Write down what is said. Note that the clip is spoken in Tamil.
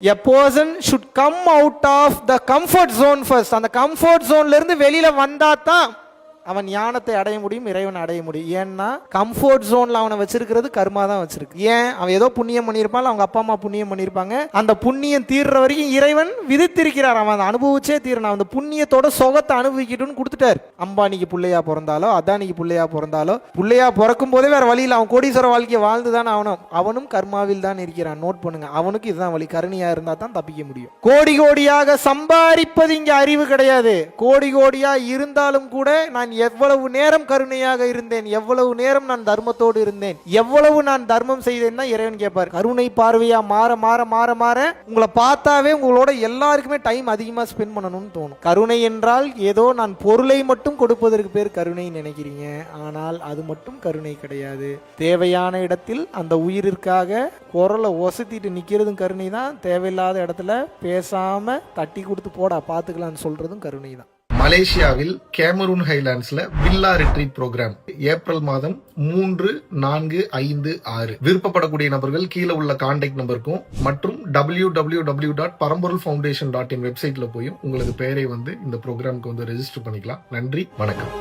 A person should come out of the comfort zone first. அந்த comfort zoneல இருந்து வெளியில வந்தா தான் அவன் ஞானத்தை அடைய முடியும், இறைவனை அடைய முடியும். ஏன்னா கம்ஃபர்ட் ஜோன்ல அவனை வச்சிருக்கிறது கர்மா தான் வச்சிருக்கு. ஏன்? அவன் ஏதோ புண்ணியம் பண்ணியிருப்பான், அவங்க அப்பா அம்மா புண்ணியம் பண்ணியிருப்பாங்க. அந்த புண்ணியம் தீர்ற வரைக்கும் இறைவன் விதித்திருக்கிறார். அவன் அதை அனுபவிச்சே தீரணும். அந்த புண்ணியத்தோட சுகத்தை அனுபவிக்கட்டும்னு கொடுத்துட்டார். அம்பானிக்கு பிள்ளையா பிறந்தாலோ, அதானிக்கு பிள்ளையா பிறந்தாலோ, பிள்ளையா பிறக்கும் போதே வேற வழியில் அவன் கோடீஸ்வர வாழ்க்கையை வாழ்ந்துதான் அவனும் கர்மாவில் தான் இருக்கிறான். நோட் பண்ணுங்க, அவனுக்கு இதுதான் வழி. கருணையா இருந்தா தான் தப்பிக்க முடியும். கோடி கோடியாக சம்பாதிப்பது இங்க அறிவு கிடையாது. கோடி கோடியா இருந்தாலும் கூட நான் எவ்வளவு நேரம் கருணையாக இருந்தேன், எவ்வளவு நேரம் நான் தர்மத்தோடு இருந்தேன், எவ்வளவு நான் தர்மம் செய்தேன் தான் இறைவன் கேட்பார். கருணை பார்வையா மாற மாற மாற மாற உங்களை பார்த்தாவே உங்களோட எல்லாருக்குமே டைம் அதிகமா ஸ்பெண்ட் பண்ணணும்னு தோணும். கருணை என்றால் ஏதோ நான் பொருளை மட்டும் கொடுப்பதற்கு பேர் கருணை நினைக்கிறீங்க. ஆனால் அது மட்டும் கருணை கிடையாது. தேவையான இடத்தில் அந்த உயிரிற்காக குரலை ஒசத்திட்டு நிக்கிறதும் கருணை தான். தேவையில்லாத இடத்துல பேசாம தட்டி கொடுத்து போடா பாத்துக்கலாம்னு சொல்றதும் கருணை தான். மலேசியாவில் கேமரூன் ஹைலாண்ட்ஸ்ல வில்லா ரிட்ரீட் ப்ரோக்ராம் ஏப்ரல் மாதம் 3, 4, 5, 6. விருப்பப்படக்கூடிய நபர்கள் கீழே உள்ள கான்டாக்ட் நம்பருக்கும் மற்றும் www.paramporulfoundation.in வெப்சைட்ல போய் உங்களுக்கு பெயரை இந்த ப்ரோக்ராமுக்கு ரெஜிஸ்டர் பண்ணிக்கலாம். நன்றி, வணக்கம்.